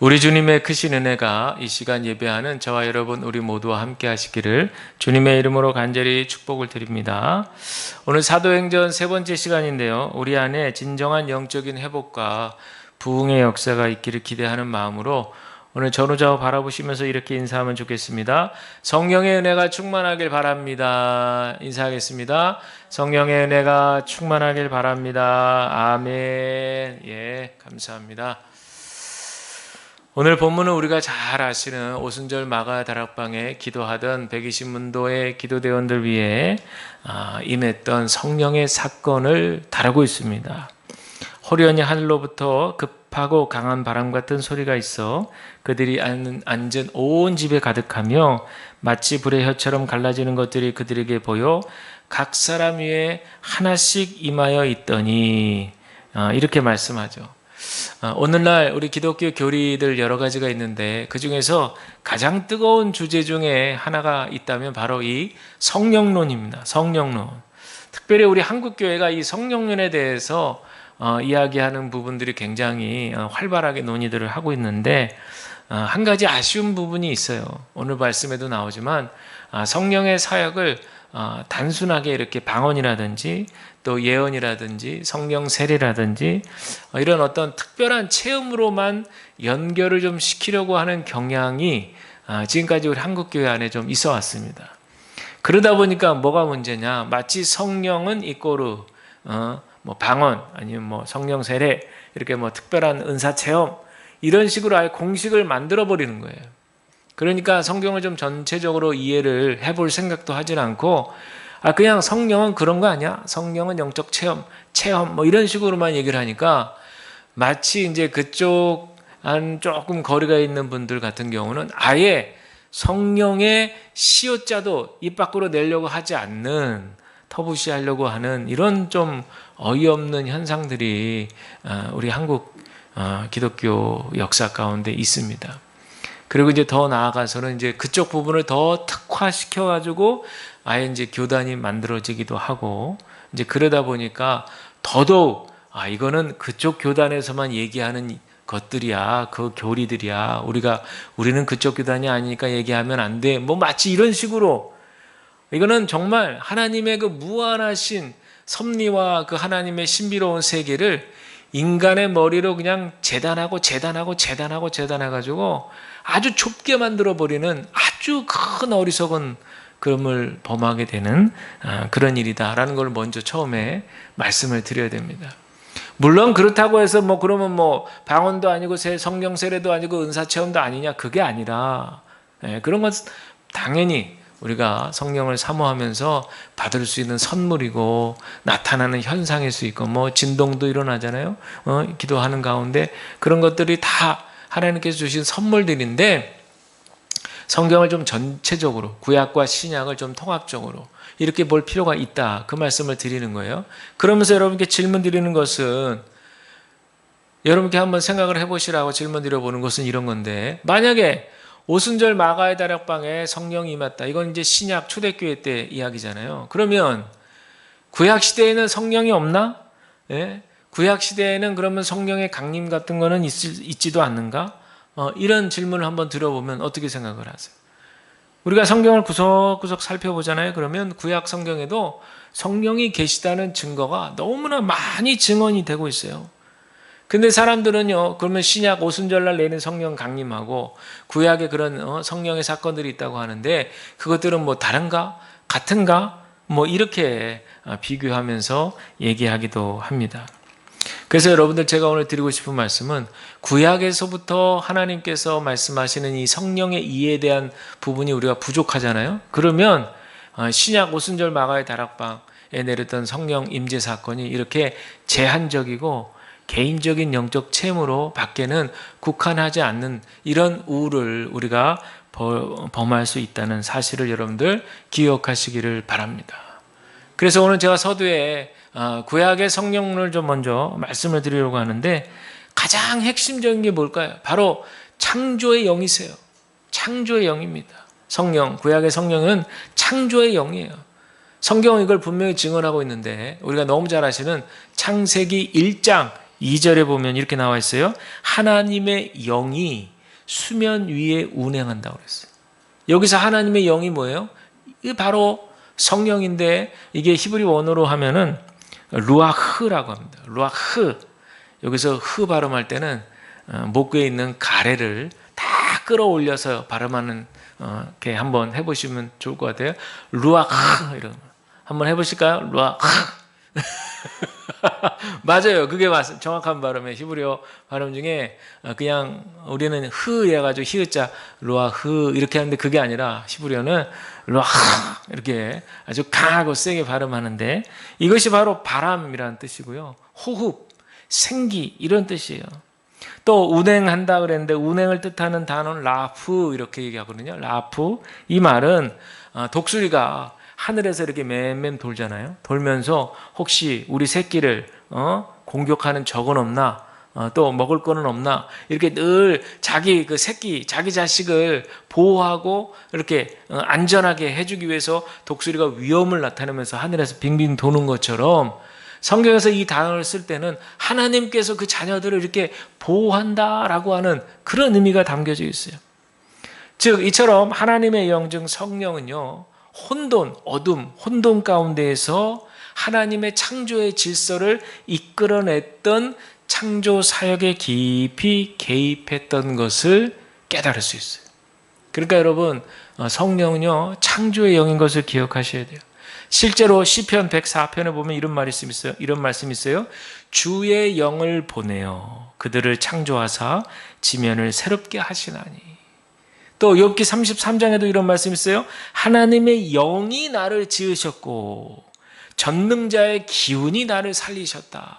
우리 주님의 크신 은혜가 이 시간 예배하는 저와 여러분 우리 모두와 함께 하시기를 주님의 이름으로 간절히 축복을 드립니다. 오늘 사도행전 세 번째 시간인데요. 우리 안에 진정한 영적인 회복과 부흥의 역사가 있기를 기대하는 마음으로 오늘 전후좌우 바라보시면서 이렇게 인사하면 좋겠습니다. 성령의 은혜가 충만하길 바랍니다. 인사하겠습니다. 성령의 은혜가 충만하길 바랍니다. 아멘. 예, 감사합니다. 오늘 본문은 우리가 잘 아시는 오순절 마가 다락방에 기도하던 120문도의 기도대원들 위해 임했던 성령의 사건을 다루고 있습니다. 호련히 하늘로부터 급하고 강한 바람 같은 소리가 있어 그들이 앉은 온 집에 가득하며 마치 불의 혀처럼 갈라지는 것들이 그들에게 보여 각 사람 위에 하나씩 임하여 있더니 이렇게 말씀하죠. 오늘날 우리 기독교 교리들 여러 가지가 있는데 그 중에서 가장 뜨거운 주제 중에 하나가 있다면 바로 이 성령론입니다. 성령론. 특별히 우리 한국교회가 이 성령론에 대해서 이야기하는 부분들이 굉장히 활발하게 논의들을 하고 있는데 한 가지 아쉬운 부분이 있어요. 오늘 말씀에도 나오지만 성령의 사역을 단순하게 이렇게 방언이라든지 또 예언이라든지 성령 세례라든지 이런 어떤 특별한 체험으로만 연결을 좀 시키려고 하는 경향이 지금까지 우리 한국교회 안에 좀 있어 왔습니다. 그러다 보니까 뭐가 문제냐, 마치 성령은 이꼬르 뭐 방언 아니면 뭐 성령 세례 이렇게 뭐 특별한 은사 체험 이런 식으로 아예 공식을 만들어 버리는 거예요. 그러니까 성경을 좀 전체적으로 이해를 해볼 생각도 하질 않고 그냥 성령은 그런 거 아니야? 성령은 영적 체험 뭐 이런 식으로만 얘기를 하니까 마치 이제 그쪽 한 조금 거리가 있는 분들 같은 경우는 아예 성령의 시옷자도 입 밖으로 내려고 하지 않는 터부시하려고 하는 이런 좀 어이없는 현상들이 우리 한국 기독교 역사 가운데 있습니다. 그리고 이제 더 나아가서는 이제 그쪽 부분을 더 특화시켜가지고 아예 이제 교단이 만들어지기도 하고 이제 그러다 보니까 더더욱 이거는 그쪽 교단에서만 얘기하는 것들이야, 그 교리들이야. 우리는 그쪽 교단이 아니니까 얘기하면 안 돼. 뭐 마치 이런 식으로 이거는 정말 하나님의 그 무한하신 섭리와 그 하나님의 신비로운 세계를 인간의 머리로 그냥 재단해가지고 아주 좁게 만들어버리는 아주 큰 어리석은 그름을 범하게 되는 그런 일이다라는 걸 먼저 처음에 말씀을 드려야 됩니다. 물론 그렇다고 해서 그러면 방언도 아니고 성령 세례도 아니고 은사 체험도 아니냐, 그게 아니라 그런 건 당연히 우리가 성령을 사모하면서 받을 수 있는 선물이고 나타나는 현상일 수 있고 진동도 일어나잖아요. 기도하는 가운데 그런 것들이 다 하나님께서 주신 선물들인데 성경을 좀 전체적으로 구약과 신약을 좀 통합적으로 이렇게 볼 필요가 있다, 그 말씀을 드리는 거예요. 그러면서 여러분께 질문 드리는 것은, 여러분께 한번 생각을 해보시라고 질문 드려보는 것은 이런 건데, 만약에 오순절 마가의 다락방에 성령이 임했다, 이건 이제 신약 초대교회 때 이야기잖아요. 그러면 구약 시대에는 성령이 없나? 구약 시대에는 그러면 성령의 강림 같은 거는 있지도 않는가? 이런 질문을 한번 들어보면 어떻게 생각을 하세요? 우리가 성경을 구석구석 살펴보잖아요. 그러면 구약 성경에도 성령이 계시다는 증거가 너무나 많이 증언이 되고 있어요. 근데 사람들은요, 그러면 신약 오순절날 내는 성령 강림하고 구약에 그런 성령의 사건들이 있다고 하는데 그것들은 다른가? 같은가? 이렇게 비교하면서 얘기하기도 합니다. 그래서 여러분들, 제가 오늘 드리고 싶은 말씀은 구약에서부터 하나님께서 말씀하시는 이 성령의 이해에 대한 부분이 우리가 부족하잖아요. 그러면 신약 오순절 마가의 다락방에 내렸던 성령 임재 사건이 이렇게 제한적이고 개인적인 영적 체험으로 밖에는 국한하지 않는 이런 우를 우리가 범할 수 있다는 사실을 여러분들 기억하시기를 바랍니다. 그래서 오늘 제가 서두에 구약의 성령론을 좀 먼저 말씀을 드리려고 하는데, 가장 핵심적인 게 뭘까요? 바로 창조의 영이세요. 창조의 영입니다. 성령, 구약의 성령은 창조의 영이에요. 성경은 이걸 분명히 증언하고 있는데, 우리가 너무 잘 아시는 창세기 1장 2절에 보면 이렇게 나와 있어요. 하나님의 영이 수면 위에 운행한다고 그랬어요. 여기서 하나님의 영이 뭐예요? 이게 바로 성령인데 이게 히브리 원어로 하면은 루아흐라고 합니다. 루아흐. 여기서 흐 발음할 때는 목구에 있는 가래를 다 끌어올려서 발음하는 이렇게 한번 해보시면 좋을 것 같아요. 루아흐 이런 한번 해보실까요? 루아흐. 맞아요. 그게 정확한 발음이에요. 히브리어 발음 중에 그냥 우리는 흐 해가지고 히읗자 루아흐 이렇게 하는데 그게 아니라 히브리어는 루아흐 이렇게 아주 강하고 세게 발음하는데 이것이 바로 바람이라는 뜻이고요. 호흡, 생기 이런 뜻이에요. 또 운행한다 그랬는데 운행을 뜻하는 단어는 라프 이렇게 얘기하거든요. 라프. 이 말은 독수리가 하늘에서 이렇게 맴맴 돌잖아요. 돌면서 혹시 우리 새끼를 공격하는 적은 없나? 또 먹을 거는 없나? 이렇게 늘 자기 그 새끼, 자기 자식을 보호하고 이렇게 안전하게 해주기 위해서 독수리가 위험을 나타내면서 하늘에서 빙빙 도는 것처럼 성경에서 이 단어를 쓸 때는 하나님께서 그 자녀들을 이렇게 보호한다라고 하는 그런 의미가 담겨져 있어요. 즉 이처럼 하나님의 영증 성령은요. 혼돈, 어둠, 혼돈 가운데에서 하나님의 창조의 질서를 이끌어냈던 창조 사역에 깊이 개입했던 것을 깨달을 수 있어요. 그러니까 여러분 성령은요 창조의 영인 것을 기억하셔야 돼요. 실제로 시편 104편에 보면 이런 말씀이 있어요. 이런 말씀이 있어요. 주의 영을 보내어 그들을 창조하사 지면을 새롭게 하시나니. 또 욥기 33장에도 이런 말씀이 있어요. 하나님의 영이 나를 지으셨고 전능자의 기운이 나를 살리셨다.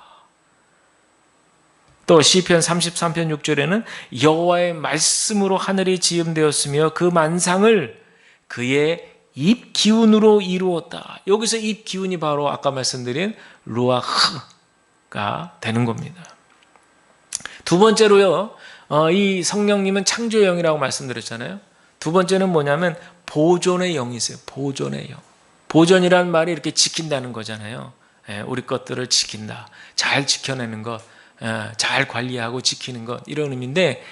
또 시편 33편 6절에는 여호와의 말씀으로 하늘이 지음되었으며 그 만상을 그의 입 기운으로 이루었다. 여기서 입 기운이 바로 아까 말씀드린 루아흐가 되는 겁니다. 두 번째로요. 이 성령님은 창조의 영이라고 말씀드렸잖아요. 두 번째는 뭐냐면 보존의 영이세요. 보존의 영. 보존이란 말이 이렇게 지킨다는 거잖아요. 우리 것들을 지킨다. 잘 지켜내는 것. 잘 관리하고 지키는 것. 이런 의미인데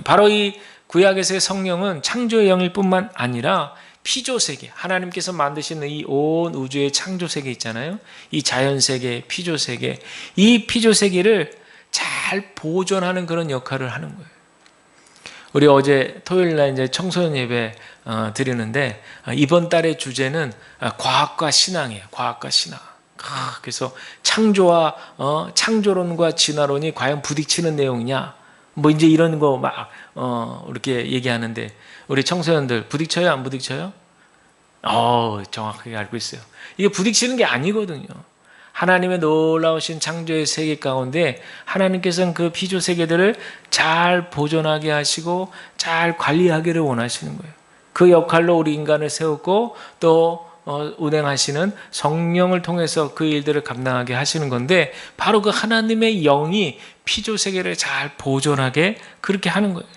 바로 이 구약에서의 성령은 창조의 영일 뿐만 아니라 피조세계, 하나님께서 만드신 이 온 우주의 창조세계 있잖아요. 이 자연세계, 피조세계. 이 피조세계를 잘 보존하는 그런 역할을 하는 거예요. 우리 어제 토요일 날 이제 청소년 예배 드리는데 이번 달의 주제는 과학과 신앙이에요. 과학과 신앙. 그래서 창조와 창조론과 진화론이 과연 부딪히는 내용이냐? 뭐 이제 이런 거 막 이렇게 얘기하는데 우리 청소년들 부딪혀요? 안 부딪혀요? 정확하게 알고 있어요. 이게 부딪히는 게 아니거든요. 하나님의 놀라우신 창조의 세계 가운데 하나님께서는 그 피조 세계들을 잘 보존하게 하시고 잘 관리하기를 원하시는 거예요. 그 역할로 우리 인간을 세웠고 또 운행하시는 성령을 통해서 그 일들을 감당하게 하시는 건데 바로 그 하나님의 영이 피조 세계를 잘 보존하게 그렇게 하는 거예요.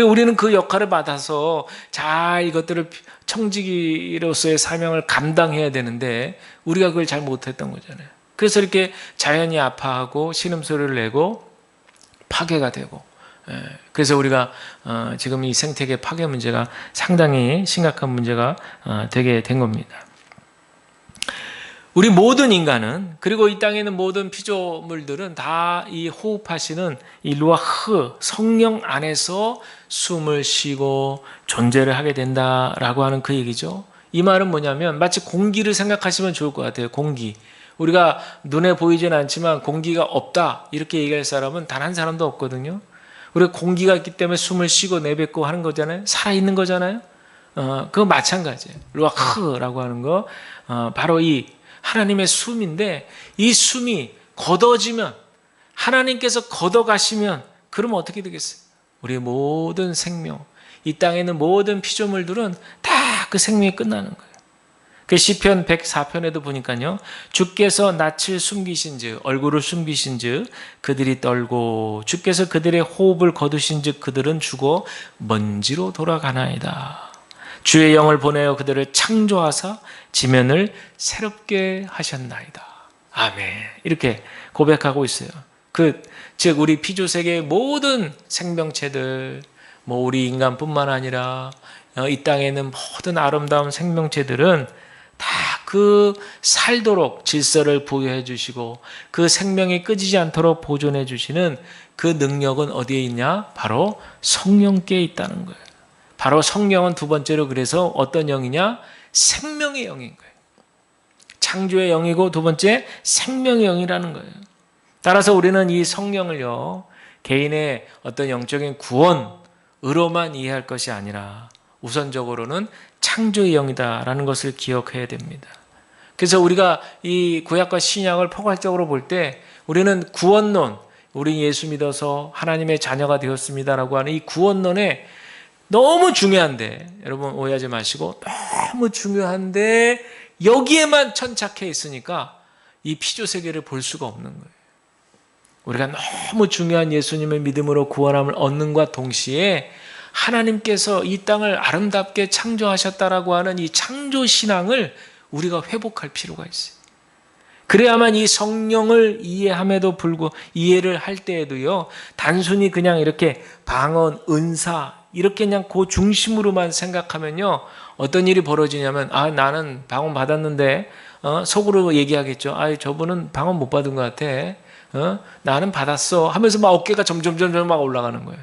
우리는 그 역할을 받아서 잘 이것들을 청지기로서의 사명을 감당해야 되는데 우리가 그걸 잘 못했던 거잖아요. 그래서 이렇게 자연이 아파하고 신음소리를 내고 파괴가 되고 그래서 우리가 지금 이 생태계 파괴 문제가 상당히 심각한 문제가 되게 된 겁니다. 우리 모든 인간은 그리고 이 땅에 있는 모든 피조물들은 다 이 호흡하시는 이 루아흐 성령 안에서 숨을 쉬고 존재를 하게 된다라고 하는 그 얘기죠. 이 말은 뭐냐면 마치 공기를 생각하시면 좋을 것 같아요. 공기. 우리가 눈에 보이지는 않지만 공기가 없다 이렇게 얘기할 사람은 단 한 사람도 없거든요. 우리가 공기가 있기 때문에 숨을 쉬고 내뱉고 하는 거잖아요. 살아있는 거잖아요. 그거 마찬가지예요. 루아흐라고 하는 거 바로 이 하나님의 숨인데 이 숨이 걷어지면 하나님께서 걷어가시면 그러면 어떻게 되겠어요? 우리의 모든 생명, 이 땅에 있는 모든 피조물들은 다 그 생명이 끝나는 거예요. 그 시편 104편에도 보니까요. 주께서 낯을 숨기신즉 얼굴을 숨기신즉 그들이 떨고 주께서 그들의 호흡을 거두신즉 그들은 죽어 먼지로 돌아가나이다. 주의 영을 보내어 그들을 창조하사 지면을 새롭게 하셨나이다. 아멘. 이렇게 고백하고 있어요. 즉 우리 피조세계의 모든 생명체들, 뭐 우리 인간뿐만 아니라 이 땅에 있는 모든 아름다운 생명체들은 다 그 살도록 질서를 부여해 주시고 그 생명이 끊이지 않도록 보존해 주시는 그 능력은 어디에 있냐? 바로 성령께 있다는 거예요. 바로 성령은 두 번째로 그래서 어떤 영이냐? 생명의 영인 거예요. 창조의 영이고 두 번째 생명의 영이라는 거예요. 따라서 우리는 이 성령을요, 개인의 어떤 영적인 구원으로만 이해할 것이 아니라 우선적으로는 창조의 영이다라는 것을 기억해야 됩니다. 그래서 우리가 이 구약과 신약을 포괄적으로 볼 때 우리는 구원론, 우리 예수 믿어서 하나님의 자녀가 되었습니다라고 하는 이 구원론에 너무 중요한데, 여러분 오해하지 마시고, 너무 중요한데 여기에만 천착해 있으니까 이 피조세계를 볼 수가 없는 거예요. 우리가 너무 중요한 예수님의 믿음으로 구원함을 얻는과 동시에 하나님께서 이 땅을 아름답게 창조하셨다라고 하는 이 창조신앙을 우리가 회복할 필요가 있어요. 그래야만 이 성령을 이해함에도 불구하고 이해를 할 때에도요, 단순히 그냥 이렇게 방언, 은사 이렇게 그냥 그 중심으로만 생각하면요, 어떤 일이 벌어지냐면, 나는 방언 받았는데, 속으로 얘기하겠죠. 저분은 방언 못 받은 것 같아. 나는 받았어 하면서 막 어깨가 점점 막 올라가는 거예요.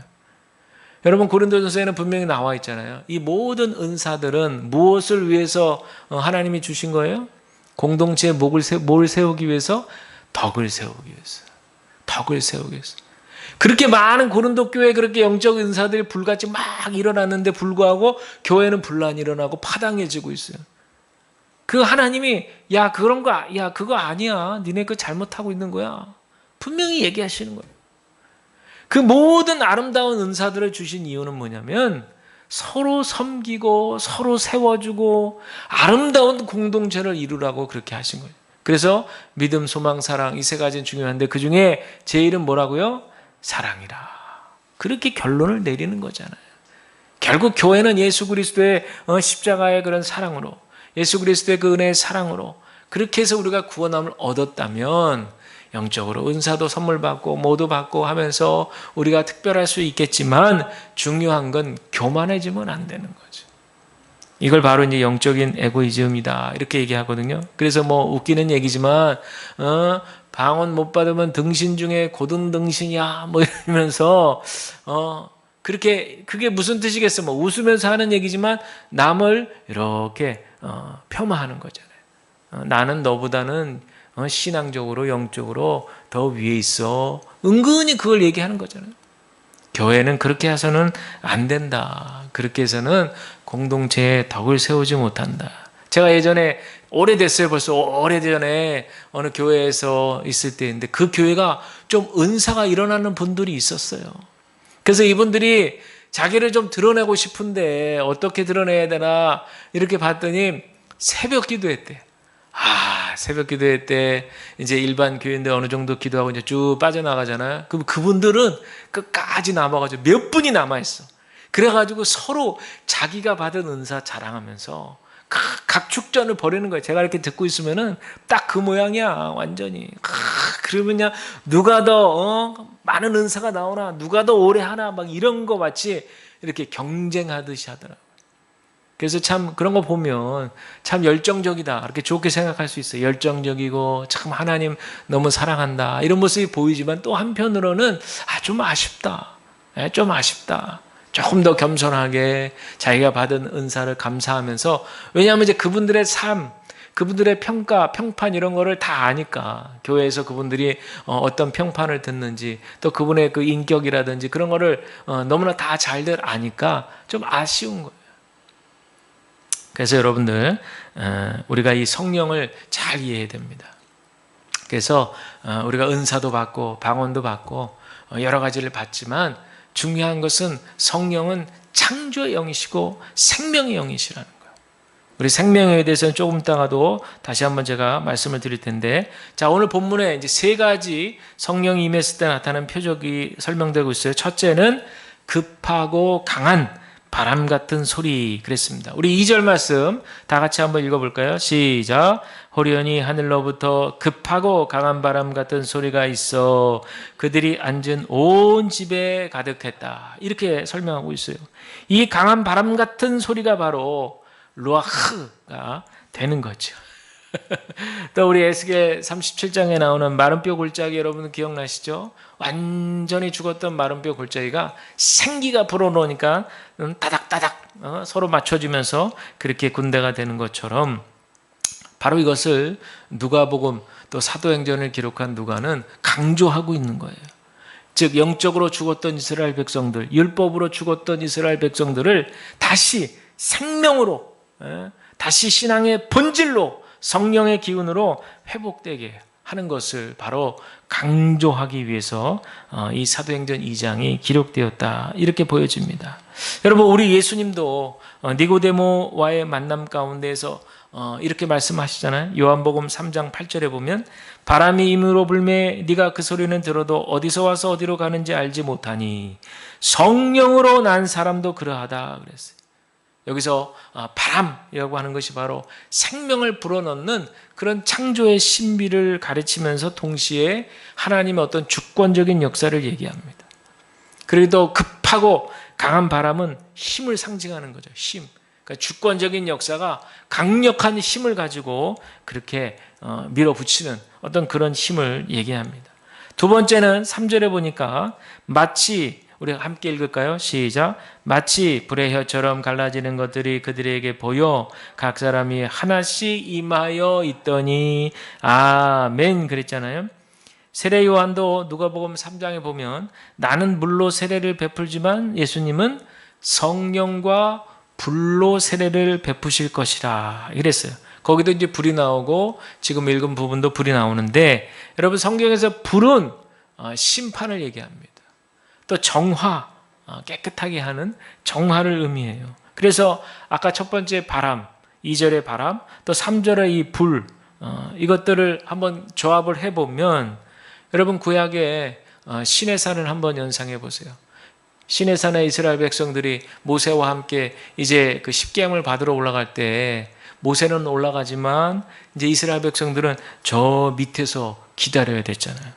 여러분, 고린도전서에는 분명히 나와 있잖아요. 이 모든 은사들은 무엇을 위해서 하나님이 주신 거예요? 공동체의 뭘 세우기 위해서? 덕을 세우기 위해서. 덕을 세우기 위해서. 그렇게 많은 고린도 교회에 그렇게 영적 은사들이 불같이 막 일어났는데 불구하고 교회는 분란이 일어나고 파당해지고 있어요. 그 하나님이 그거 아니야. 니네 그거 잘못하고 있는 거야. 분명히 얘기하시는 거예요. 그 모든 아름다운 은사들을 주신 이유는 뭐냐면 서로 섬기고 서로 세워주고 아름다운 공동체를 이루라고 그렇게 하신 거예요. 그래서 믿음, 소망, 사랑 이 세 가지는 중요한데 그 중에 제일은 뭐라고요? 사랑이라. 그렇게 결론을 내리는 거잖아요. 결국 교회는 예수 그리스도의 십자가의 그런 사랑으로, 예수 그리스도의 그 은혜의 사랑으로 그렇게 해서 우리가 구원함을 얻었다면 영적으로 은사도 선물 받고 모두 받고 하면서 우리가 특별할 수 있겠지만 중요한 건 교만해지면 안 되는 거죠. 이걸 바로 이제 영적인 에고이즘이다 이렇게 얘기하거든요. 그래서 뭐 웃기는 얘기지만 방언 못 받으면 등신 중에 고등등신이야 뭐 이러면서 그렇게 그게 무슨 뜻이겠어? 뭐 웃으면서 하는 얘기지만 남을 이렇게 폄하하는 거잖아요. 나는 너보다는 신앙적으로 영적으로 더 위에 있어. 은근히 그걸 얘기하는 거잖아요. 교회는 그렇게 해서는 안 된다. 그렇게 해서는 공동체에 덕을 세우지 못한다. 제가 예전에 오래됐어요. 벌써 오래전에 어느 교회에서 있을 때인데 그 교회가 좀 은사가 일어나는 분들이 있었어요. 그래서 이분들이 자기를 좀 드러내고 싶은데 어떻게 드러내야 되나 이렇게 봤더니 새벽 기도했대. 새벽 기도회 때 이제 일반 교인들 어느 정도 기도하고 이제 쭉 빠져나가잖아요. 그럼 그분들은 끝까지 남아가지고 몇 분이 남아있어. 그래가지고 서로 자기가 받은 은사 자랑하면서 각 축전을 벌이는 거예요. 제가 이렇게 듣고 있으면은 딱 그 모양이야, 완전히. 그러면 누가 더 많은 은사가 나오나, 누가 더 오래 하나, 막 이런 거 마치 이렇게 경쟁하듯이 하더라고요. 그래서 참 그런 거 보면 참 열정적이다 이렇게 좋게 생각할 수 있어요. 열정적이고 참 하나님 너무 사랑한다 이런 모습이 보이지만 또 한편으로는 좀 아쉽다. 좀 아쉽다. 조금 더 겸손하게 자기가 받은 은사를 감사하면서, 왜냐하면 이제 그분들의 삶, 그분들의 평가, 평판 이런 거를 다 아니까, 교회에서 그분들이 어떤 평판을 듣는지 또 그분의 그 인격이라든지 그런 거를 너무나 다 잘들 아니까 좀 아쉬운 거예요. 그래서 여러분들 우리가 이 성령을 잘 이해해야 됩니다. 그래서 우리가 은사도 받고 방언도 받고 여러 가지를 받지만 중요한 것은 성령은 창조의 영이시고 생명의 영이시라는 거예요. 우리 생명에 대해서는 조금 있다가도 다시 한번 제가 말씀을 드릴 텐데, 자, 오늘 본문에 이제 세 가지 성령이 임했을 때 나타나는 표적이 설명되고 있어요. 첫째는 급하고 강한 바람 같은 소리 그랬습니다. 우리 2절 말씀 다 같이 한번 읽어볼까요? 시작. 호련히 하늘로부터 급하고 강한 바람 같은 소리가 있어 그들이 앉은 온 집에 가득했다. 이렇게 설명하고 있어요. 이 강한 바람 같은 소리가 바로 루아흐가 되는 거죠. 또 우리 에스겔 37장에 나오는 마른뼈 골짜기 여러분 기억나시죠? 완전히 죽었던 마른뼈 골짜기가 생기가 불어넣으니까 따닥따닥 서로 맞춰지면서 그렇게 군대가 되는 것처럼 바로 이것을 누가복음 또 사도행전을 기록한 누가는 강조하고 있는 거예요. 즉 영적으로 죽었던 이스라엘 백성들, 율법으로 죽었던 이스라엘 백성들을 다시 생명으로, 다시 신앙의 본질로 성령의 기운으로 회복되게 하는 것을 바로 강조하기 위해서 이 사도행전 2장이 기록되었다, 이렇게 보여집니다. 여러분, 우리 예수님도 니고데모와의 만남 가운데에서 이렇게 말씀하시잖아요. 요한복음 3장 8절에 보면 바람이 임으로 불매 네가 그 소리는 들어도 어디서 와서 어디로 가는지 알지 못하니 성령으로 난 사람도 그러하다 그랬어요. 여기서 바람이라고 하는 것이 바로 생명을 불어넣는 그런 창조의 신비를 가르치면서 동시에 하나님의 어떤 주권적인 역사를 얘기합니다. 그래도 급하고 강한 바람은 힘을 상징하는 거죠. 힘. 그러니까 주권적인 역사가 강력한 힘을 가지고 그렇게 밀어붙이는 어떤 그런 힘을 얘기합니다. 두 번째는 3절에 보니까 마치, 우리가 함께 읽을까요? 시작. 마치 불의 혀처럼 갈라지는 것들이 그들에게 보여 각 사람이 하나씩 임하여 있더니 아멘 그랬잖아요. 세례 요한도 누가복음 3장에 보면 나는 물로 세례를 베풀지만 예수님은 성령과 불로 세례를 베푸실 것이라 이랬어요. 거기도 이제 불이 나오고 지금 읽은 부분도 불이 나오는데, 여러분 성경에서 불은 심판을 얘기합니다. 또 정화, 깨끗하게 하는 정화를 의미해요. 그래서 아까 첫 번째 바람, 2절의 바람, 또 3절의 이 불, 이것들을 한번 조합을 해보면 여러분 구약의 시내산을 한번 연상해 보세요. 시내산에 이스라엘 백성들이 모세와 함께 이제 그 십계명을 받으러 올라갈 때 모세는 올라가지만 이제 이스라엘 백성들은 저 밑에서 기다려야 됐잖아요.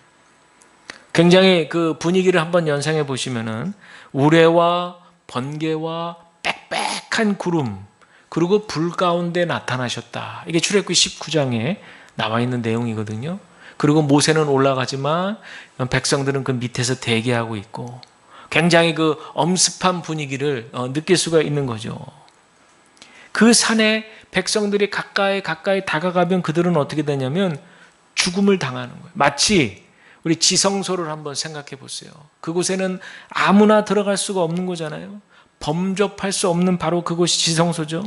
굉장히 그 분위기를 한번 연상해 보시면은 우레와 번개와 빽빽한 구름, 그리고 불 가운데 나타나셨다. 이게 출애굽기 19장에 나와 있는 내용이거든요. 그리고 모세는 올라가지만 백성들은 그 밑에서 대기하고 있고 굉장히 그 엄습한 분위기를 느낄 수가 있는 거죠. 그 산에 백성들이 가까이 다가가면 그들은 어떻게 되냐면 죽음을 당하는 거예요. 마치 우리 지성소를 한번 생각해 보세요. 그곳에는 아무나 들어갈 수가 없는 거잖아요. 범접할 수 없는 바로 그곳이 지성소죠.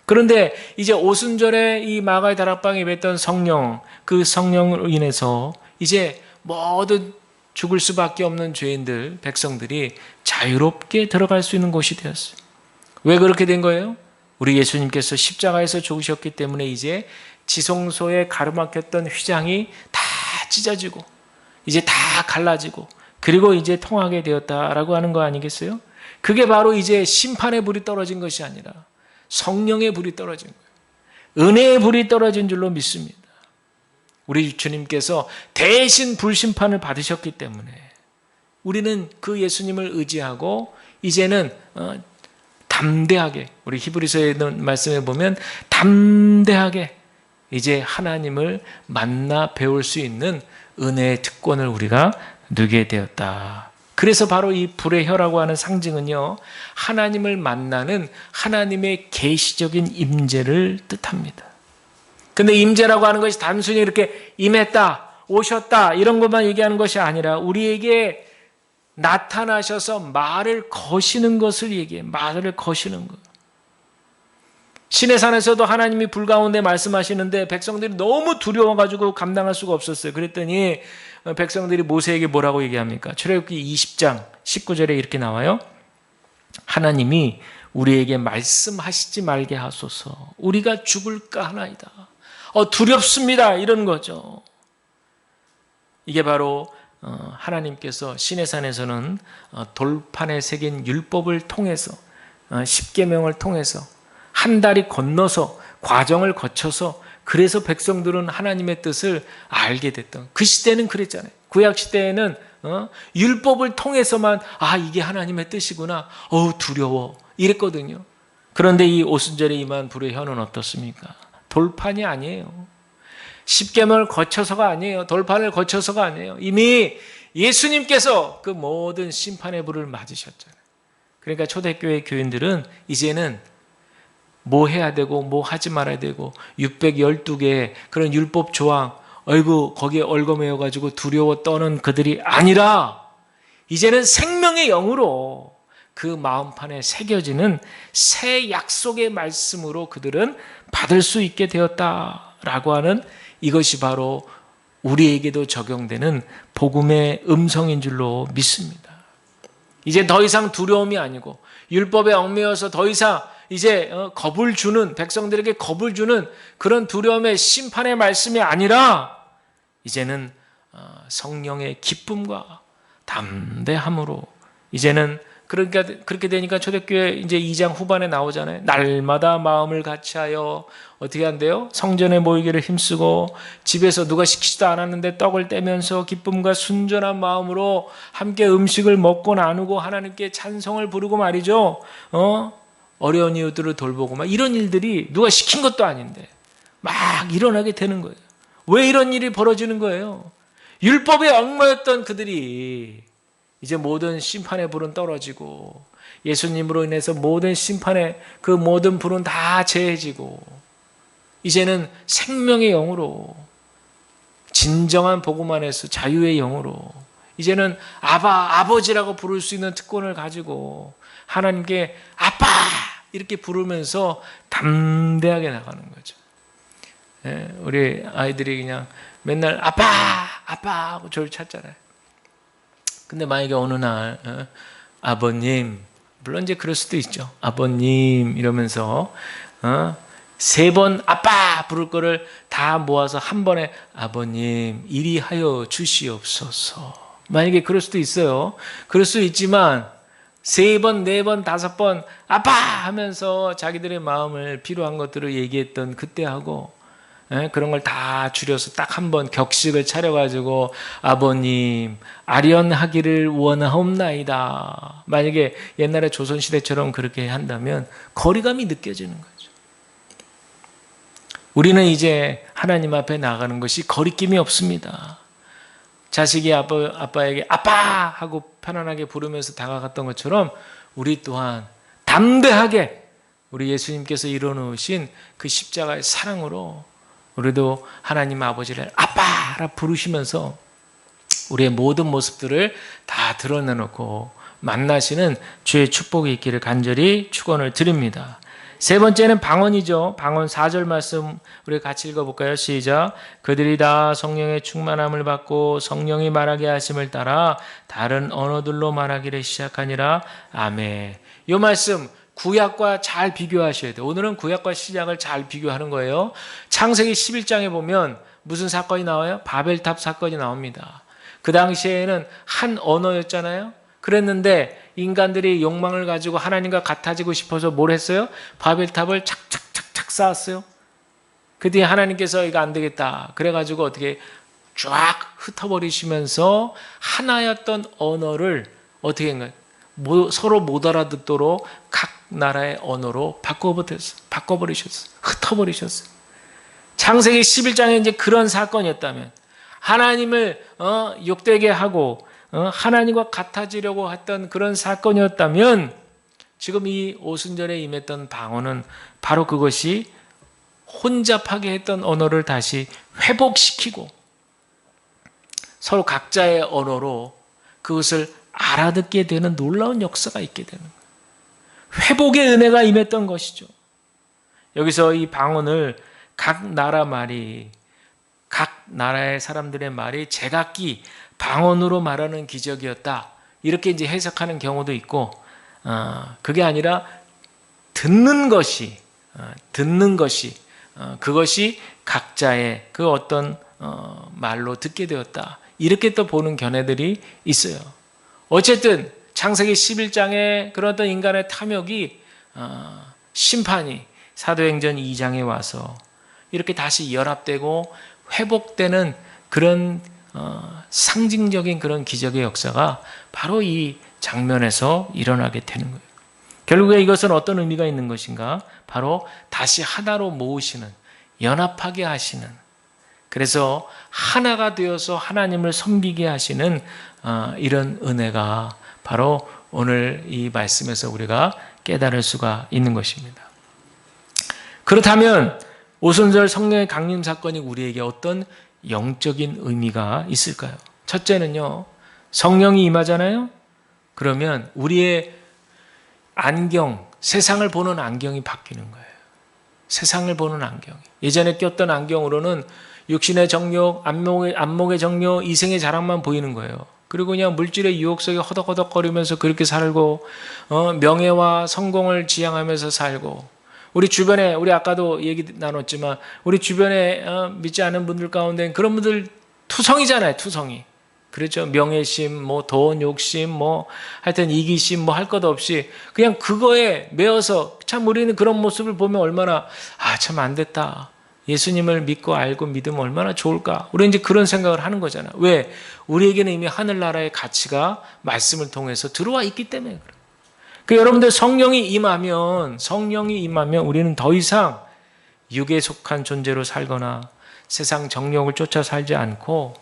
그런데 이제 오순절에 이 마가의 다락방에 뱉던 성령, 그 성령으로 인해서 이제 모든 죽을 수밖에 없는 죄인들, 백성들이 자유롭게 들어갈 수 있는 곳이 되었어요. 왜 그렇게 된 거예요? 우리 예수님께서 십자가에서 죽으셨기 때문에 이제 지성소에 가로막혔던 휘장이 다 찢어지고 이제 다 갈라지고 그리고 이제 통하게 되었다라고 하는 거 아니겠어요? 그게 바로 이제 심판의 불이 떨어진 것이 아니라 성령의 불이 떨어진 거예요. 은혜의 불이 떨어진 줄로 믿습니다. 우리 주님께서 대신 불심판을 받으셨기 때문에 우리는 그 예수님을 의지하고 이제는 담대하게, 우리 히브리서에 있는 말씀에 보면 담대하게 이제 하나님을 만나 배울 수 있는 은혜의 특권을 우리가 누리게 되었다. 그래서 바로 이 불의 혀라고 하는 상징은요, 하나님을 만나는 하나님의 계시적인 임재를 뜻합니다. 근데 임재라고 하는 것이 단순히 이렇게 임했다, 오셨다 이런 것만 얘기하는 것이 아니라 우리에게 나타나셔서 말을 거시는 것을 얘기해요. 말을 거시는 것. 시내산에서도 하나님이 불 가운데 말씀하시는데 백성들이 너무 두려워가지고 감당할 수가 없었어요. 그랬더니 백성들이 모세에게 뭐라고 얘기합니까? 출애굽기 20장 19절에 이렇게 나와요. 하나님이 우리에게 말씀하시지 말게 하소서. 우리가 죽을까 하나이다. 두렵습니다. 이런 거죠. 이게 바로 하나님께서 시내산에서는 돌판에 새긴 율법을 통해서 십계명을 통해서 한 달이 건너서 과정을 거쳐서 그래서 백성들은 하나님의 뜻을 알게 됐던 그 시대는 그랬잖아요. 구약 시대에는 율법을 통해서만 이게 하나님의 뜻이구나. 두려워 이랬거든요. 그런데 이 오순절에 임한 불의 현은 어떻습니까? 돌판이 아니에요. 십계명을 거쳐서가 아니에요. 돌판을 거쳐서가 아니에요. 이미 예수님께서 그 모든 심판의 불을 맞으셨잖아요. 그러니까 초대교회 교인들은 이제는 뭐 해야 되고 뭐 하지 말아야 되고 612개의 그런 율법 조항 거기에 얽어매여가지고 두려워 떠는 그들이 아니라 이제는 생명의 영으로 그 마음판에 새겨지는 새 약속의 말씀으로 그들은 받을 수 있게 되었다라고 하는 이것이 바로 우리에게도 적용되는 복음의 음성인 줄로 믿습니다. 이제 더 이상 두려움이 아니고 율법에 얽매여서 더 이상 이제 겁을 주는 백성들에게 겁을 주는 그런 두려움의 심판의 말씀이 아니라 이제는 성령의 기쁨과 담대함으로 이제는 그러니까 그렇게 되니까 초대교회 이제 2장 후반에 나오잖아요. 날마다 마음을 같이하여 어떻게 한대요? 성전에 모이기를 힘쓰고 집에서 누가 시키지도 않았는데 떡을 떼면서 기쁨과 순전한 마음으로 함께 음식을 먹고 나누고 하나님께 찬송을 부르고 말이죠. 어려운 이웃들을 돌보고 막 이런 일들이 누가 시킨 것도 아닌데 막 일어나게 되는 거예요. 왜 이런 일이 벌어지는 거예요? 율법에 얽매였던 그들이 이제 모든 심판의 불은 떨어지고 예수님으로 인해서 모든 심판의 그 모든 불은 다 제해지고 이제는 생명의 영으로 진정한 복음 안에서 자유의 영으로 이제는 아버지라고 부를 수 있는 특권을 가지고 하나님께 아빠 이렇게 부르면서 담대하게 나가는 거죠. 우리 아이들이 그냥 맨날 아빠 하고 저를 찾잖아요. 근데 만약에 어느 날 아버님, 물론 이제 그럴 수도 있죠. 아버님 이러면서 3번 아빠 부를 거를 다 모아서 한 번에 아버님 이리 하여 주시옵소서. 만약에 그럴 수도 있어요. 그럴 수 있지만 3번, 4번, 5번 아빠 하면서 자기들의 마음을 필요한 것들을 얘기했던 그때하고 그런 걸 다 줄여서 딱 한 번 격식을 차려가지고 아버님 아련하기를 원하옵나이다. 만약에 옛날에 조선시대처럼 그렇게 한다면 거리감이 느껴지는 거죠. 우리는 이제 하나님 앞에 나가는 것이 거리낌이 없습니다. 자식이 아빠에게 아빠 하고 편안하게 부르면서 다가갔던 것처럼 우리 또한 담대하게 우리 예수님께서 이뤄놓으신 그 십자가의 사랑으로 우리도 하나님 아버지를 아빠라 부르시면서 우리의 모든 모습들을 다 드러내놓고 만나시는 주의 축복이 있기를 간절히 축원을 드립니다. 세 번째는 방언이죠. 방언 4절 말씀 우리 같이 읽어볼까요? 시작. 그들이 다 성령의 충만함을 받고 성령이 말하게 하심을 따라 다른 언어들로 말하기를 시작하니라. 아멘. 이 말씀 구약과 잘 비교하셔야 돼요. 오늘은 구약과 신약을 잘 비교하는 거예요. 창세기 11장에 보면 무슨 사건이 나와요? 바벨탑 사건이 나옵니다. 그 당시에는 한 언어였잖아요. 그랬는데 인간들이 욕망을 가지고 하나님과 같아지고 싶어서 뭘 했어요? 바벨탑을 착착착착 쌓았어요. 그 뒤에 하나님께서 이거 안 되겠다. 그래가지고 어떻게 쫙 흩어버리시면서 하나였던 언어를 어떻게 한 거예요? 서로 못 알아듣도록 각 나라의 언어로 바꿔버리셨어요. 흩어버리셨어요. 창세기 11장에 이제 그런 사건이었다면 하나님을 욕되게 하고 하나님과 같아지려고 했던 그런 사건이었다면 지금 이 오순절에 임했던 방언은 바로 그것이 혼잡하게 했던 언어를 다시 회복시키고 서로 각자의 언어로 그것을 알아듣게 되는 놀라운 역사가 있게 되는 거예요. 회복의 은혜가 임했던 것이죠. 여기서 이 방언을 각 나라의 사람들의 말이 제각기 방언으로 말하는 기적이었다. 이렇게 이제 해석하는 경우도 있고, 그게 아니라 듣는 것이 그것이 각자의 그 어떤 말로 듣게 되었다. 이렇게 또 보는 견해들이 있어요. 어쨌든 창세기 11장에 그런 어떤 인간의 탐욕이 심판이 사도행전 2장에 와서 이렇게 다시 연합되고 회복되는 그런 상징적인 그런 기적의 역사가 바로 이 장면에서 일어나게 되는 거예요. 결국에 이것은 어떤 의미가 있는 것인가? 바로 다시 하나로 모으시는, 연합하게 하시는, 그래서 하나가 되어서 하나님을 섬기게 하시는 이런 은혜가 바로 오늘 이 말씀에서 우리가 깨달을 수가 있는 것입니다. 그렇다면 오순절 성령의 강림 사건이 우리에게 어떤 영적인 의미가 있을까요? 첫째는요, 성령이 임하잖아요? 그러면 우리의 안경, 세상을 보는 안경이 바뀌는 거예요. 세상을 보는 안경이. 예전에 꼈던 안경으로는 육신의 정욕, 안목의 정욕, 이생의 자랑만 보이는 거예요. 그리고 그냥 물질의 유혹 속에 허덕허덕거리면서 그렇게 살고, 명예와 성공을 지향하면서 살고, 우리 주변에, 우리 아까도 얘기 나눴지만, 우리 주변에 믿지 않은 분들 가운데 그런 분들 투성이잖아요, 투성이. 그렇죠. 명예심, 돈, 욕심, 하여튼 이기심, 할 것 없이 그냥 그거에 매여서 참 우리는 그런 모습을 보면 얼마나, 참 안 됐다. 예수님을 믿고 알고 믿으면 얼마나 좋을까. 우리는 이제 그런 생각을 하는 거잖아요. 왜? 우리에게는 이미 하늘나라의 가치가 말씀을 통해서 들어와 있기 때문에 그래요. 여러분들 성령이 임하면 우리는 더 이상 육에 속한 존재로 살거나 세상 정욕을 쫓아 살지 않고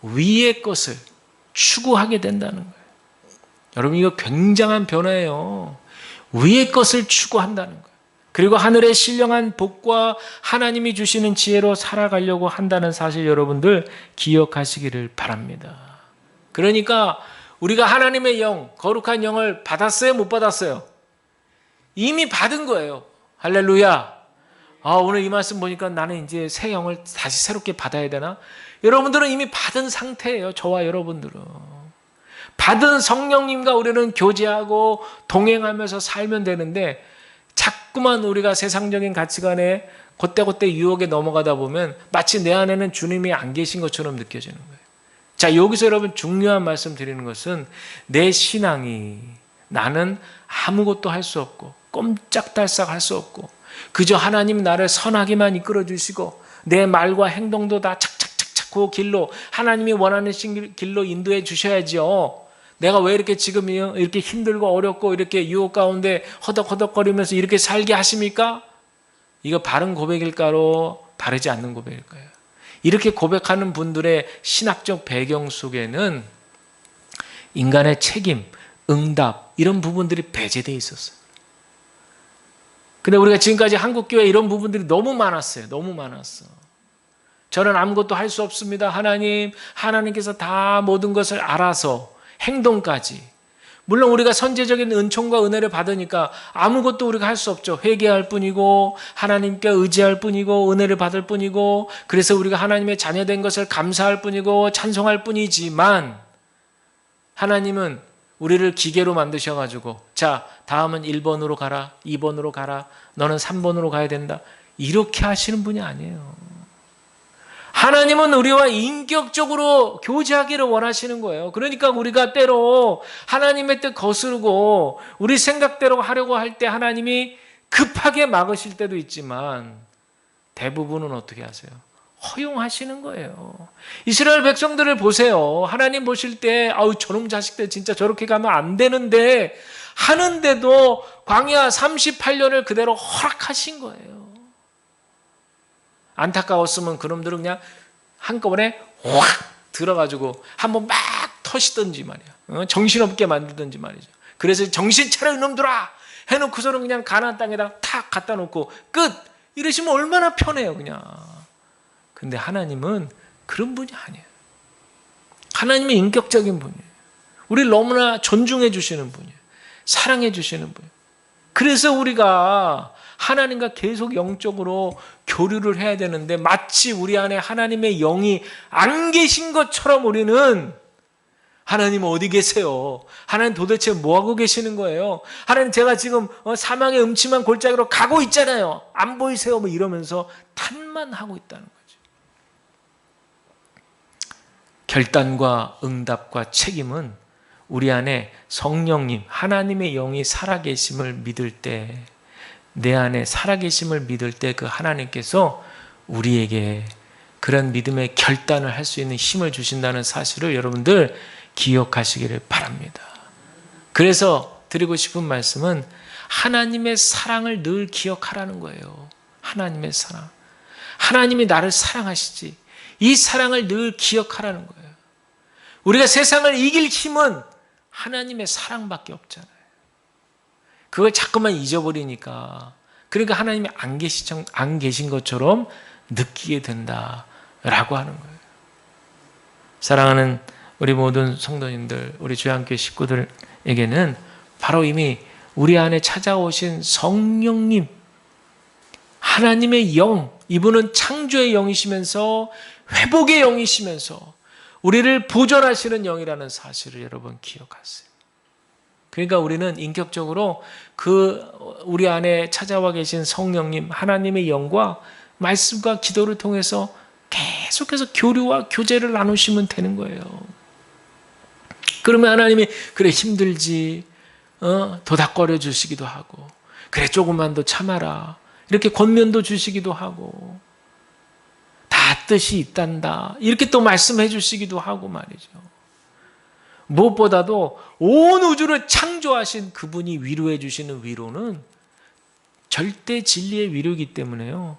위의 것을 추구하게 된다는 거예요. 여러분, 이거 굉장한 변화예요. 위의 것을 추구한다는 거예요. 그리고 하늘의 신령한 복과 하나님이 주시는 지혜로 살아가려고 한다는 사실 여러분들 기억하시기를 바랍니다. 그러니까 우리가 하나님의 영, 거룩한 영을 받았어요? 못 받았어요? 이미 받은 거예요. 할렐루야. 오늘 이 말씀 보니까 나는 이제 새 영을 다시 새롭게 받아야 되나? 여러분들은 이미 받은 상태예요. 저와 여러분들은. 받은 성령님과 우리는 교제하고 동행하면서 살면 되는데 자꾸만 우리가 세상적인 가치관에 곧대곧대 유혹에 넘어가다 보면 마치 내 안에는 주님이 안 계신 것처럼 느껴지는 거예요. 자, 여기서 여러분 중요한 말씀 드리는 것은 내 신앙이 나는 아무것도 할 수 없고 꼼짝달싹 할 수 없고 그저 하나님 나를 선하게만 이끌어 주시고 내 말과 행동도 다 착착착착 그 길로 하나님이 원하는 길로 인도해 주셔야죠. 내가 왜 이렇게 지금 이렇게 힘들고 어렵고 이렇게 유혹 가운데 허덕허덕거리면서 이렇게 살게 하십니까? 이거 바른 고백일까요? 바르지 않는 고백일까요? 이렇게 고백하는 분들의 신학적 배경 속에는 인간의 책임, 응답 이런 부분들이 배제되어 있었어요. 근데 우리가 지금까지 한국교회 이런 부분들이 너무 많았어요. 너무 많았어. 저는 아무것도 할 수 없습니다. 하나님께서 다 모든 것을 알아서 행동까지. 물론 우리가 선제적인 은총과 은혜를 받으니까 아무것도 우리가 할 수 없죠. 회개할 뿐이고 하나님께 의지할 뿐이고 은혜를 받을 뿐이고 그래서 우리가 하나님의 자녀된 것을 감사할 뿐이고 찬송할 뿐이지만 하나님은 우리를 기계로 만드셔가지고 자, 다음은 1번으로 가라, 2번으로 가라, 너는 3번으로 가야 된다. 이렇게 하시는 분이 아니에요. 하나님은 우리와 인격적으로 교제하기를 원하시는 거예요. 그러니까 우리가 때로 하나님의 뜻 거스르고 우리 생각대로 하려고 할 때 하나님이 급하게 막으실 때도 있지만 대부분은 어떻게 하세요? 허용하시는 거예요. 이스라엘 백성들을 보세요. 하나님 보실 때 저놈 자식들 진짜 저렇게 가면 안 되는데 하는데도 광야 38년을 그대로 허락하신 거예요. 안타까웠으면 그놈들은 그냥 한꺼번에 확 들어가지고 한번 막 터시든지 말이야. 정신없게 만들든지 말이죠. 그래서 정신 차려 이놈들아 해놓고서는 그냥 가나안 땅에다 탁 갖다 놓고 끝! 이러시면 얼마나 편해요 그냥. 근데 하나님은 그런 분이 아니에요. 하나님은 인격적인 분이에요. 우리를 너무나 존중해 주시는 분이에요. 사랑해 주시는 분이에요. 그래서 우리가 하나님과 계속 영적으로 교류를 해야 되는데 마치 우리 안에 하나님의 영이 안 계신 것처럼 우리는 하나님 어디 계세요? 하나님 도대체 뭐하고 계시는 거예요? 하나님 제가 지금 사망의 음침한 골짜기로 가고 있잖아요. 안 보이세요? 이러면서 탄만하고 있다는 거죠. 결단과 응답과 책임은 우리 안에 성령님, 하나님의 영이 살아계심을 믿을 때, 내 안에 살아계심을 믿을 때 그 하나님께서 우리에게 그런 믿음의 결단을 할 수 있는 힘을 주신다는 사실을 여러분들 기억하시기를 바랍니다. 그래서 드리고 싶은 말씀은 하나님의 사랑을 늘 기억하라는 거예요. 하나님의 사랑. 하나님이 나를 사랑하시지. 이 사랑을 늘 기억하라는 거예요. 우리가 세상을 이길 힘은 하나님의 사랑밖에 없잖아요. 그걸 자꾸만 잊어버리니까, 그러니까 하나님이 안 계신 것처럼 느끼게 된다라고 하는 거예요. 사랑하는 우리 모든 성도님들, 우리 주양교회 식구들에게는 바로 이미 우리 안에 찾아오신 성령님, 하나님의 영, 이분은 창조의 영이시면서 회복의 영이시면서 우리를 보존하시는 영이라는 사실을 여러분 기억하세요. 그러니까 우리는 인격적으로 우리 안에 찾아와 계신 성령님, 하나님의 영과 말씀과 기도를 통해서 계속해서 교류와 교제를 나누시면 되는 거예요. 그러면 하나님이 그래 힘들지, 도닥거려 주시기도 하고, 그래 조금만 더 참아라, 이렇게 권면도 주시기도 하고, 다 뜻이 있단다, 이렇게 또 말씀해 주시기도 하고 말이죠. 무엇보다도 온 우주를 창조하신 그분이 위로해 주시는 위로는 절대 진리의 위로이기 때문에요,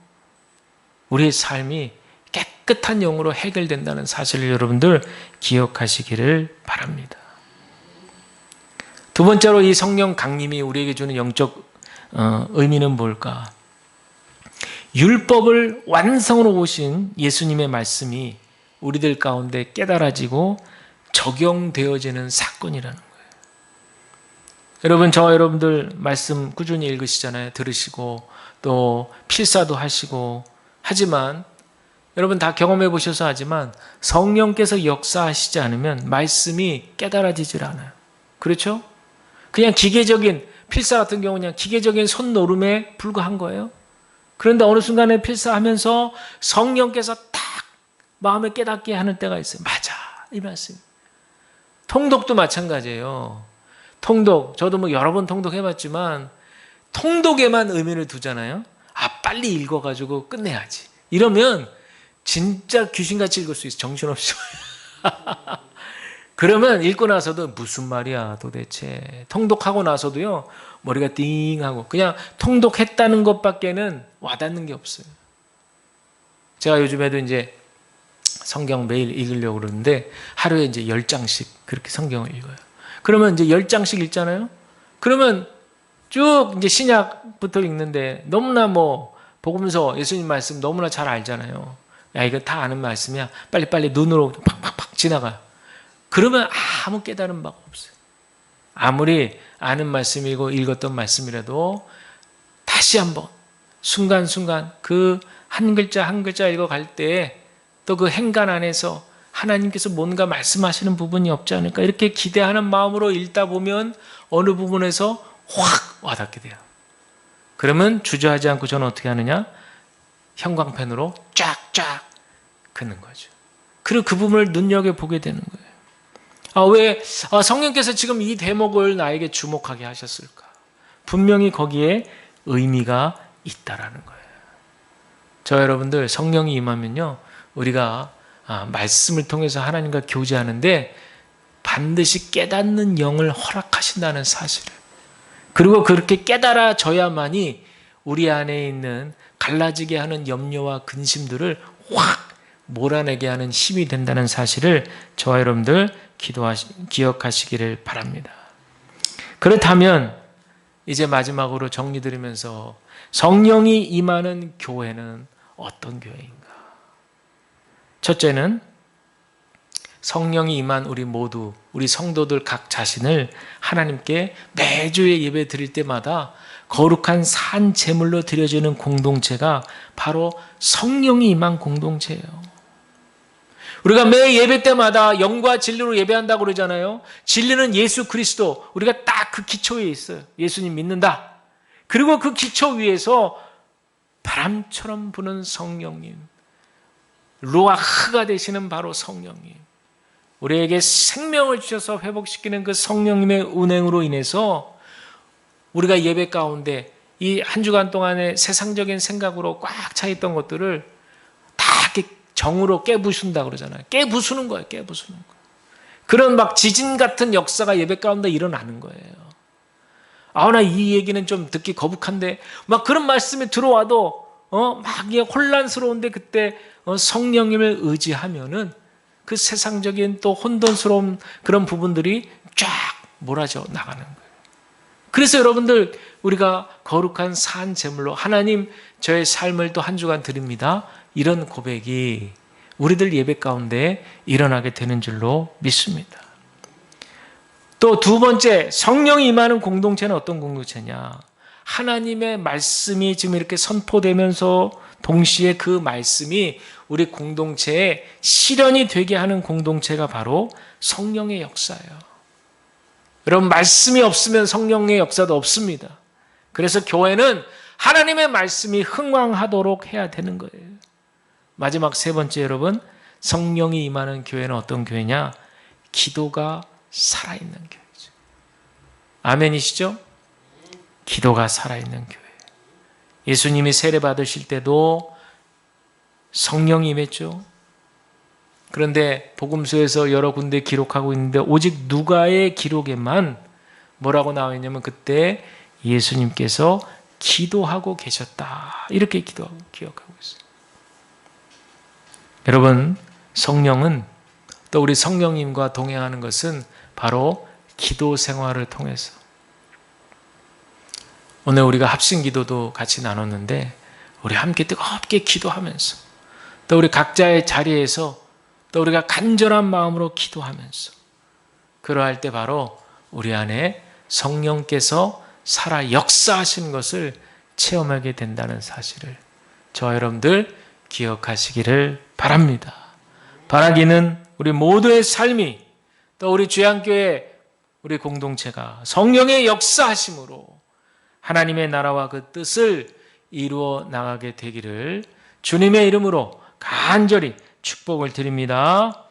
우리의 삶이 깨끗한 영으로 해결된다는 사실을 여러분들 기억하시기를 바랍니다. 두 번째로 이 성령 강림이 우리에게 주는 영적 의미는 뭘까? 율법을 완성으로 오신 예수님의 말씀이 우리들 가운데 깨달아지고 적용되어지는 사건이라는 거예요. 여러분, 저와 여러분들 말씀 꾸준히 읽으시잖아요. 들으시고 또 필사도 하시고 하지만 여러분 다 경험해 보셔서 하지만 성령께서 역사하시지 않으면 말씀이 깨달아지질 않아요. 그렇죠? 그냥 기계적인, 필사 같은 경우는 그냥 기계적인 손노름에 불과한 거예요. 그런데 어느 순간에 필사하면서 성령께서 딱 마음에 깨닫게 하는 때가 있어요. 맞아, 이 말씀. 통독도 마찬가지예요. 통독, 저도 뭐 여러 번 통독해봤지만 통독에만 의미를 두잖아요. 빨리 읽어가지고 끝내야지. 이러면 진짜 귀신같이 읽을 수 있어. 정신없이. 그러면 읽고 나서도 무슨 말이야 도대체. 통독하고 나서도요, 머리가 띵하고 그냥 통독했다는 것밖에는 와닿는 게 없어요. 제가 요즘에도 이제 성경 매일 읽으려고 그러는데 하루에 이제 10장씩 그렇게 성경을 읽어요. 그러면 이제 10장씩 읽잖아요. 그러면 쭉 이제 신약부터 읽는데 너무나 복음서, 예수님 말씀 너무나 잘 알잖아요. 야, 이거 다 아는 말씀이야. 빨리빨리 눈으로 팍팍팍 지나가요. 그러면 아무 깨달은 바가 없어요. 아무리 아는 말씀이고 읽었던 말씀이라도 다시 한번 순간순간 그 한 글자 한 글자 읽어갈 때 또 그 행간 안에서 하나님께서 뭔가 말씀하시는 부분이 없지 않을까, 이렇게 기대하는 마음으로 읽다 보면 어느 부분에서 확 와닿게 돼요. 그러면 주저하지 않고 저는 어떻게 하느냐? 형광펜으로 쫙쫙 긋는 거죠. 그리고 그 부분을 눈여겨보게 되는 거예요. 왜 성령께서 지금 이 대목을 나에게 주목하게 하셨을까? 분명히 거기에 의미가 있다라는 거예요. 저 여러분들, 성령이 임하면요, 우리가 말씀을 통해서 하나님과 교제하는데 반드시 깨닫는 영을 허락하신다는 사실을, 그리고 그렇게 깨달아져야만이 우리 안에 있는 갈라지게 하는 염려와 근심들을 확 몰아내게 하는 힘이 된다는 사실을 저와 여러분들 기억하시기를 바랍니다. 그렇다면 이제 마지막으로 정리드리면서 성령이 임하는 교회는 어떤 교회인가? 첫째는 성령이 임한 우리 모두, 우리 성도들 각 자신을 하나님께 매주의 예배 드릴 때마다 거룩한 산 제물로 드려지는 공동체가 바로 성령이 임한 공동체예요. 우리가 매 예배 때마다 영과 진리로 예배한다고 그러잖아요. 진리는 예수 그리스도, 우리가 딱 그 기초에 있어요. 예수님 믿는다. 그리고 그 기초 위에서 바람처럼 부는 성령님, 루아흐가 되시는 바로 성령님, 우리에게 생명을 주셔서 회복시키는 그 성령님의 운행으로 인해서 우리가 예배 가운데 이 한 주간 동안에 세상적인 생각으로 꽉 차 있던 것들을 다 이렇게 정으로 깨부순다 그러잖아요. 깨부수는 거예요. 깨부수는 거. 그런 막 지진 같은 역사가 예배 가운데 일어나는 거예요. 나 이 얘기는 좀 듣기 거북한데 막 그런 말씀이 들어와도 막 혼란스러운데 그때 성령님을 의지하면은 그 세상적인 또 혼돈스러운 그런 부분들이 쫙 몰아져 나가는 거예요. 그래서 여러분들 우리가 거룩한 산 제물로 하나님 저의 삶을 또 한 주간 드립니다. 이런 고백이 우리들 예배 가운데 일어나게 되는 줄로 믿습니다. 또 두 번째, 성령이 임하는 공동체는 어떤 공동체냐? 하나님의 말씀이 지금 이렇게 선포되면서 동시에 그 말씀이 우리 공동체에 실현이 되게 하는 공동체가 바로 성령의 역사예요. 여러분, 말씀이 없으면 성령의 역사도 없습니다. 그래서 교회는 하나님의 말씀이 흥왕하도록 해야 되는 거예요. 마지막 세 번째, 여러분, 성령이 임하는 교회는 어떤 교회냐? 기도가 살아있는 교회죠. 아멘이시죠? 기도가 살아있는 교회. 예수님이 세례 받으실 때도 성령이 임했죠. 그런데 복음서에서 여러 군데 기록하고 있는데 오직 누가의 기록에만 뭐라고 나와 있냐면 그때 예수님께서 기도하고 계셨다. 이렇게 기억하고 있어요. 여러분, 성령은 또 우리 성령님과 동행하는 것은 바로 기도 생활을 통해서. 오늘 우리가 합심 기도도 같이 나눴는데 우리 함께 뜨겁게 기도하면서 또 우리 각자의 자리에서 또 우리가 간절한 마음으로 기도하면서 그러할 때 바로 우리 안에 성령께서 살아 역사하시는 것을 체험하게 된다는 사실을 저와 여러분들 기억하시기를 바랍니다. 바라기는 우리 모두의 삶이 또 우리 주양교회 우리 공동체가 성령의 역사하심으로 하나님의 나라와 그 뜻을 이루어 나가게 되기를 주님의 이름으로 간절히 축복을 드립니다.